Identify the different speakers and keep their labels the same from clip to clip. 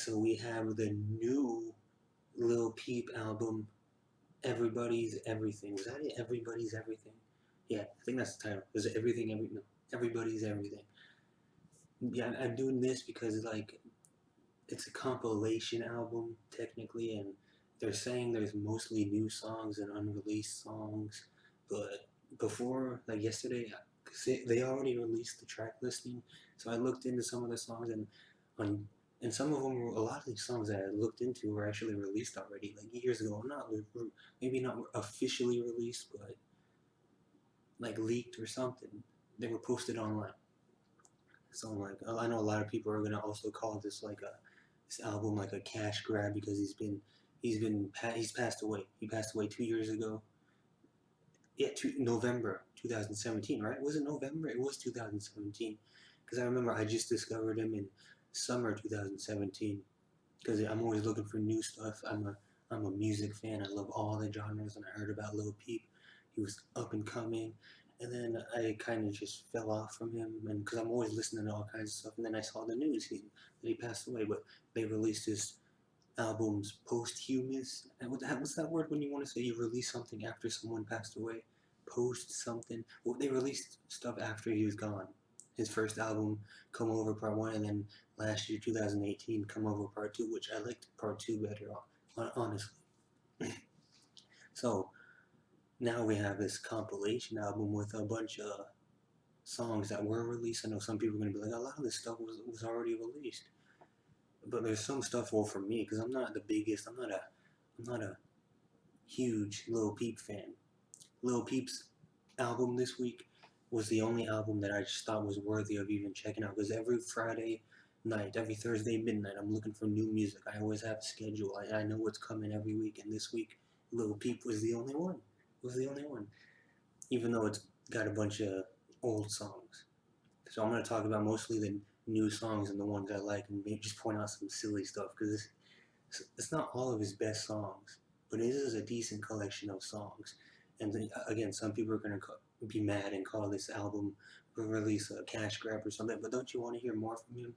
Speaker 1: So we have the new Lil Peep album, Everybody's Everything. Was that it? Everybody's Everything. Yeah, I think that's the title. Was it no, Everybody's Everything. Yeah, I'm doing this because like it's a compilation album technically, and they're saying there's mostly new songs and unreleased songs. But before, like yesterday, cause they already released the track listing, so I looked into some of the songs on and some of them were a lot of these songs that I looked into were actually released already, like years ago. Not maybe not officially released, but like leaked or something. They were posted online. So like I know a lot of people are gonna also call this like a this album like a cash grab because he's passed away. He passed away 2 years ago. Yeah, November 2017, right? Was it November? It was 2017 because I remember I just discovered him in summer 2017 because I'm always looking for new stuff. I'm a music fan. I love all the genres, and I heard about Lil Peep. He was up and coming, and then I kind of just fell off from him, and because I'm always listening to all kinds of stuff. And then I saw the news that he passed away, but they released his albums posthumous. And what's that word when you want to say you release something after someone passed away? Post something. Well, they released stuff after he was gone. His first album, Come Over Part 1, and then last year, 2018, Come Over Part 2, which I liked Part 2 better, honestly. So now we have this compilation album with a bunch of songs that were released. I know some people are going to be like, a lot of this stuff was already released. But there's some stuff, well, for me, because I'm not the biggest, I'm not a huge Lil Peep fan. Lil Peep's album this week was the only album that I just thought was worthy of even checking out. Because every Friday night, every Thursday midnight, I'm looking for new music. I always have a schedule. I know what's coming every week, and this week, Lil Peep was the only one. Was the only one, even though it's got a bunch of old songs. So I'm going to talk about mostly the new songs and the ones I like, and maybe just point out some silly stuff because it's not all of his best songs, but it is a decent collection of songs. And again, some people are going to be mad and call this album release a cash grab or something. But don't you want to hear more from him?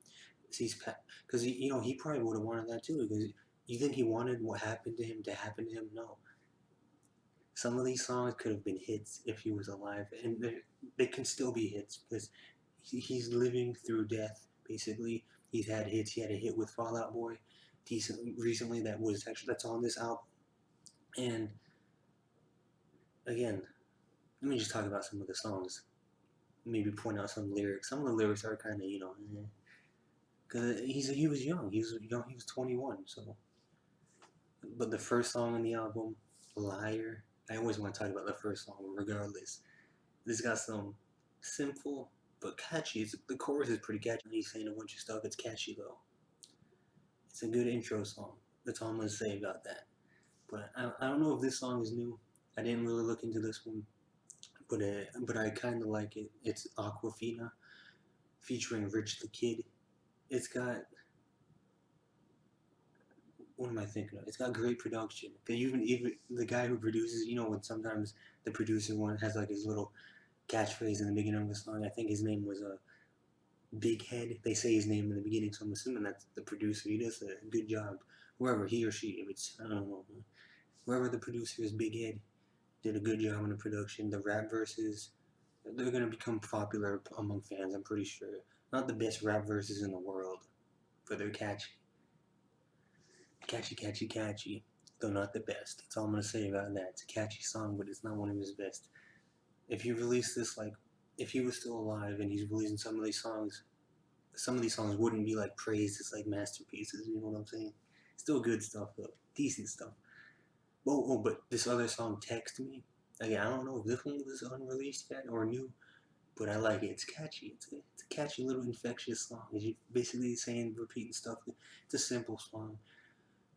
Speaker 1: Because he probably would have wanted that too. Because you think he wanted what happened to him to happen to him? No. Some of these songs could have been hits if he was alive, and they can still be hits because he's living through death. Basically, he's had hits. He had a hit with Fall Out Boy, decent recently. That's on this album. And again, let me just talk about some of the songs. Maybe point out some lyrics. Some of the lyrics are kind of because he was young. He was young. He was 21. So, but the first song on the album, Liar. I always want to talk about the first song, regardless. This got some simple but catchy. The chorus is pretty catchy. He's saying a bunch of stuff. It's catchy though. It's a good intro song. That's all I'm gonna say about that. But I don't know if this song is new. I didn't really look into this one, but I kind of like it. It's Aquafina featuring Rich the Kid. It's got what am I thinking of? It's got great production. Even the guy who produces, when sometimes the producer one has like his little catchphrase in the beginning of the song. I think his name was Big Head. They say his name in the beginning, so I'm assuming that's the producer. He does a good job. Whoever he or she, if it's I don't know, whoever the producer is, Big Head did a good job in the production. The rap verses, they're gonna become popular among fans. I'm pretty sure. Not the best rap verses in the world, but they're catchy, catchy. Though not the best. That's all I'm gonna say about that. It's a catchy song, but it's not one of his best. If you release this, like, if he was still alive and he's releasing some of these songs wouldn't be like praised as like masterpieces. You know what I'm saying? Still good stuff though, decent stuff. But this other song, Text Me. Again, I don't know if this one was unreleased yet or new, but I like it. It's catchy. It's a catchy little infectious song. It's basically saying, repeating stuff. It's a simple song.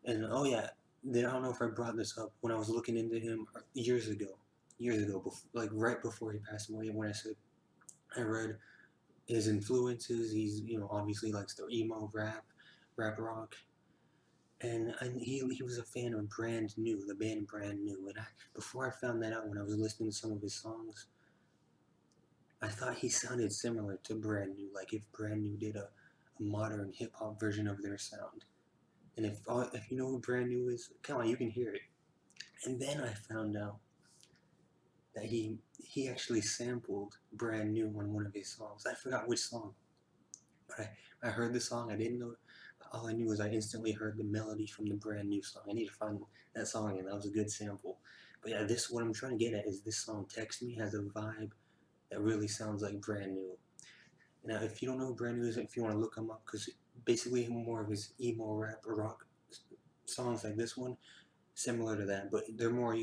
Speaker 1: And oh yeah, then I don't know if I brought this up when I was looking into him years ago, like right before he passed away. When I read his influences, he's obviously likes the emo rap rock, and he was a fan of Brand New, the band Brand New. And before I found that out, when I was listening to some of his songs, I thought he sounded similar to Brand New, like if Brand New did a modern hip hop version of their sound. And if you know who Brand New is, come on, you can hear it. And then I found out that he actually sampled Brand New on one of his songs. I forgot which song, but I heard the song. I didn't know. All I knew was I instantly heard the melody from the Brand New song. I need to find that song, and that was a good sample. But yeah, this what I'm trying to get at is this song "Text Me" has a vibe that really sounds like Brand New. Now, if you don't know who Brand New is, if you want to look him up, because basically more of his emo rap or rock songs like this one, similar to that, but they're more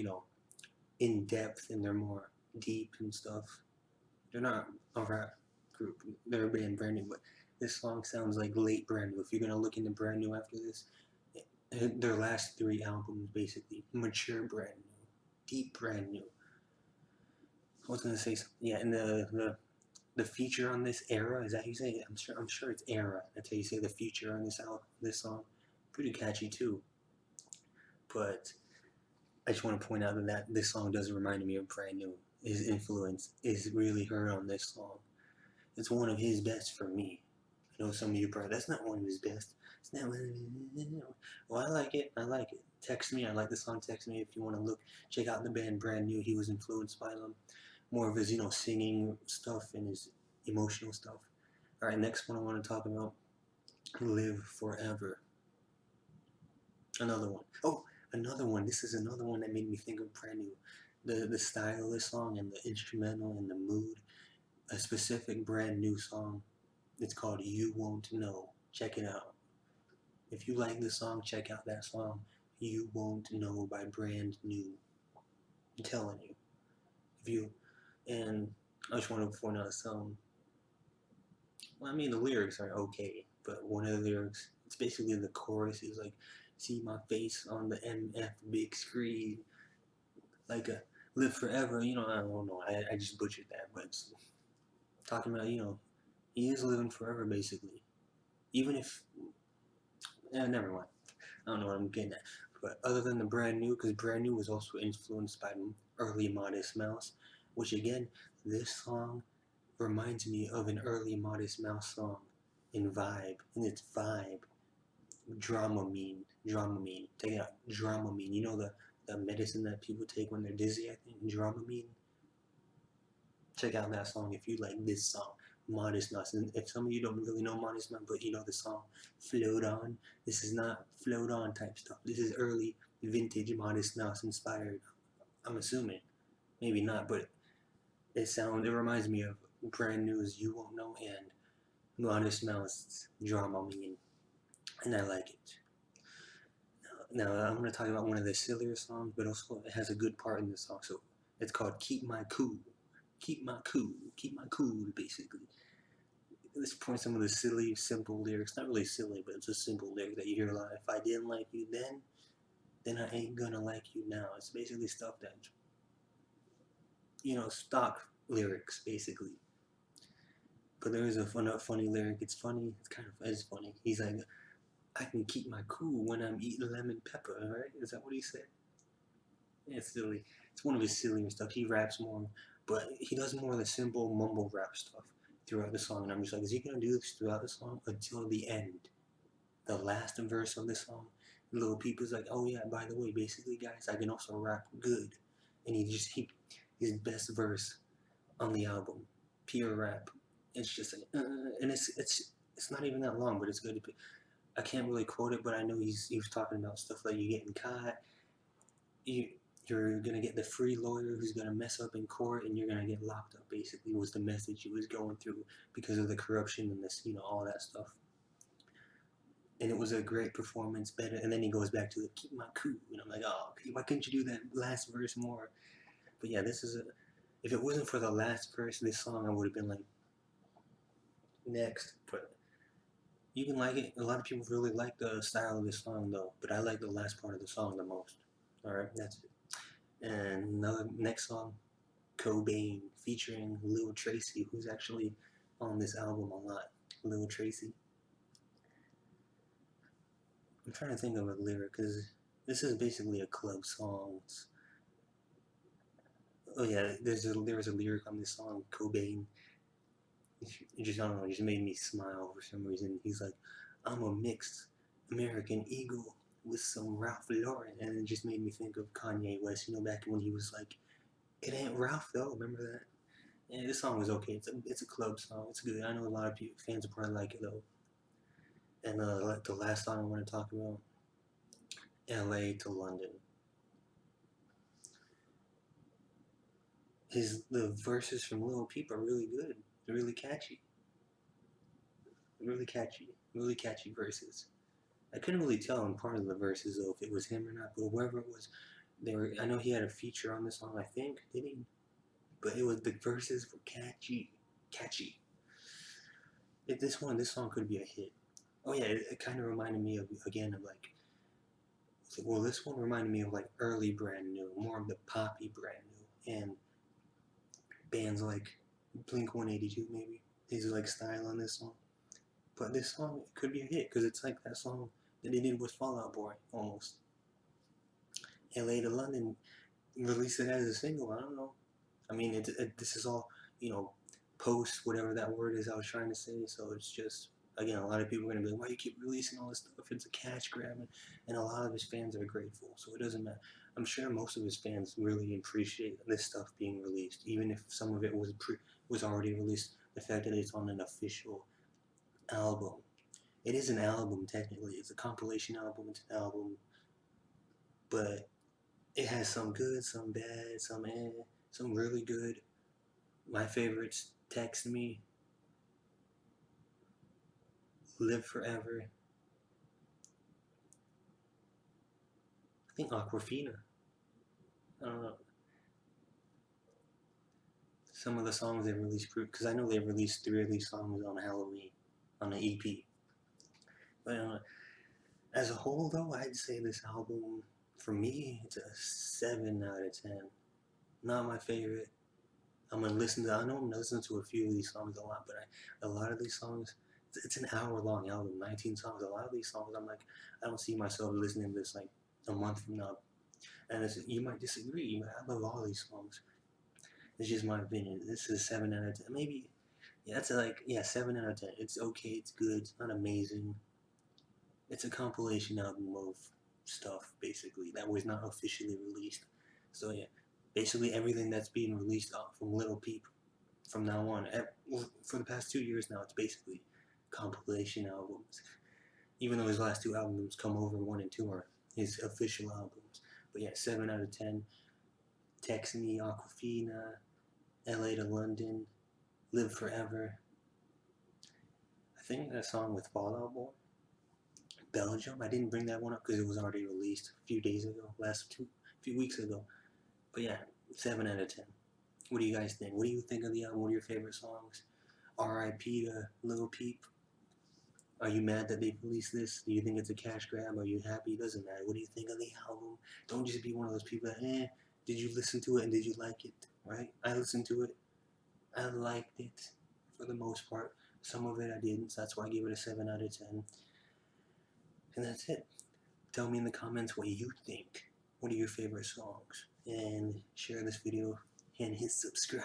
Speaker 1: in depth and they're more deep and stuff. They're not a rap group. They're a band Brand New, but this song sounds like late Brand New. If you're gonna look into Brand New after this, their last three albums basically mature Brand New, deep Brand New. I was gonna say something. Yeah, and the feature on this era is that how you say it? I'm sure it's era. That's how you say the feature on this song. Pretty catchy too. But I just want to point out that this song does remind me of Brand New. His influence is really heard on this song. It's one of his best for me. I know some of you probably, that's not one of his best. It's not well, I like it. I like it. Text Me. I like the song Text Me. If you want to check out the band Brand New. He was influenced by them. More of his, singing stuff and his emotional stuff. All right, next one I want to talk about, Live Forever. Another one. Oh, another one. This is another one that made me think of Brand New. The style of this song and the instrumental and the mood. A specific Brand New song. It's called You Won't Know. Check it out. If you like this song, check out that song. You Won't Know by Brand New. I'm telling you. And I just want to point out some. Well, I mean, the lyrics are okay, but one of the lyrics, it's basically the chorus is like, see my face on the MF big screen, like a live forever. I don't know. I just butchered that, but it's talking about, he is living forever basically. Even if, never mind. I don't know what I'm getting at. But other than the Brand New, because Brand New was also influenced by early Modest Mouse, which again, this song reminds me of an early Modest Mouse song in vibe, in its vibe. Dramamine. Take it out. Dramamine. You know the medicine that people take when they're dizzy, I think? Dramamine. Check out that song if you like this song. Modest Mouse. And if some of you don't really know Modest Mouse, but you know the song Float On, this is not float on type stuff. This is early vintage Modest Mouse inspired. I'm assuming. Maybe not, but it reminds me of Brand New's You Won't Know and Modest Mouse Dramamine. And I like it. Now I'm going to talk about one of the sillier songs, but also it has a good part in the song. So it's called Keep My Cool. Keep my cool. Keep my cool, basically. Let's point some of the silly, simple lyrics. Not really silly, but it's a simple lyric that you hear a lot. If I didn't like you then I ain't gonna like you now. It's basically stuff that, stock lyrics, basically. But there is a funny lyric. It's funny. It's funny. He's like, I can keep my cool when I'm eating lemon pepper, right? Is that what he said? Yeah, it's silly. It's one of his sillier stuff. He raps more, but he does more of the simple mumble rap stuff throughout the song. And I'm just like, is he gonna do this throughout the song until the end? The last verse of the song, Lil Peep is like, oh yeah, by the way, basically guys, I can also rap good. And his best verse on the album, pure rap. It's just like, and it's not even that long, but it's good. I can't really quote it, but I know he was talking about stuff like you getting caught, you're gonna get the free lawyer who's gonna mess up in court, and you're gonna get locked up. Basically, was the message he was going through because of the corruption and this, all that stuff. And it was a great performance, better. And then he goes back to the keep my cool, and I'm like, oh, why couldn't you do that last verse more? But yeah, if it wasn't for the last verse of this song, I would have been like, next. But you can like it. A lot of people really like the style of this song though, but I like the last part of the song the most. Alright, that's it. And next song, Cobain, featuring Lil Tracy, who's actually on this album a lot. Lil Tracy. I'm trying to think of a lyric, because this is basically a club song. Oh yeah, there was a lyric on this song, Cobain. It just, I don't know, it just made me smile for some reason. He's like, I'm a mix American Eagle with some Ralph Lauren, and it just made me think of Kanye West, back when he was like, "It ain't Ralph though." Remember that? Yeah, this song was okay. It's a club song. It's good. I know a lot of people, fans will probably like it though. And like the last song I want to talk about, L.A. to London. The verses from Lil Peep are really good. They're really catchy. Really catchy verses. I couldn't really tell in part of the verses though if it was him or not, but whoever it was, I know he had a feature on this song. I think did he? But the verses were catchy. This song could be a hit. Oh yeah, it kind of reminded me of like. Well, this one reminded me of like early Brand New, more of the poppy Brand New, and bands like Blink 182 maybe. His like style on this song. But this song could be a hit because it's like that song that they did with Fall Out Boy almost. LA to London released it as a single. I don't know. I mean, this is all post whatever that word is I was trying to say. So it's just again, a lot of people are gonna be like, "Why you keep releasing all this stuff? It's a cash grab," and a lot of his fans are grateful. So it doesn't matter. I'm sure most of his fans really appreciate this stuff being released, even if some of it was already released. The fact that it's on an official album. It is an album technically. It's a compilation album. It's an album, but it has some good, some bad, some really good. My favorites: Text Me, Live Forever. I think Aquafina. I don't know. Some of the songs they released, because I know they released 3 of these songs on Halloween, on an EP. But as a whole, though, I'd say this album, for me, it's a 7 out of 10. Not my favorite. I know I'm listening to a few of these songs a lot, but a lot of these songs, it's an hour-long album, 19 songs. A lot of these songs, I'm like, I don't see myself listening to this like a month from now. And you might disagree, but I love all these songs. It's just my opinion. This is a 7 out of 10. Maybe, yeah, 7 out of 10. It's okay, it's good, it's not amazing. It's a compilation album of stuff, basically, that was not officially released. So yeah, basically everything that's being released from Lil Peep from now on, for the past 2 years now, it's basically compilation albums. Even though his last 2 albums, Come Over 1 and 2, are his official albums. But yeah, 7 out of 10. Text Me, Aquafina, LA to London, Live Forever. I think that song with Fall Out Boy, Belgium. I didn't bring that one up because it was already released a few days ago, few weeks ago. But yeah, 7 out of 10. What do you guys think? What do you think of the album? What are your favorite songs? R.I.P. to Lil Peep. Are you mad that they released this? Do you think it's a cash grab? Are you happy? It doesn't matter. What do you think of the album? Don't just be one of those people that, did you listen to it and did you like it? Right? I listened to it. I liked it for the most part. Some of it I didn't, so that's why I gave it a 7 out of 10. And that's it. Tell me in the comments what you think. What are your favorite songs? And share this video and hit subscribe.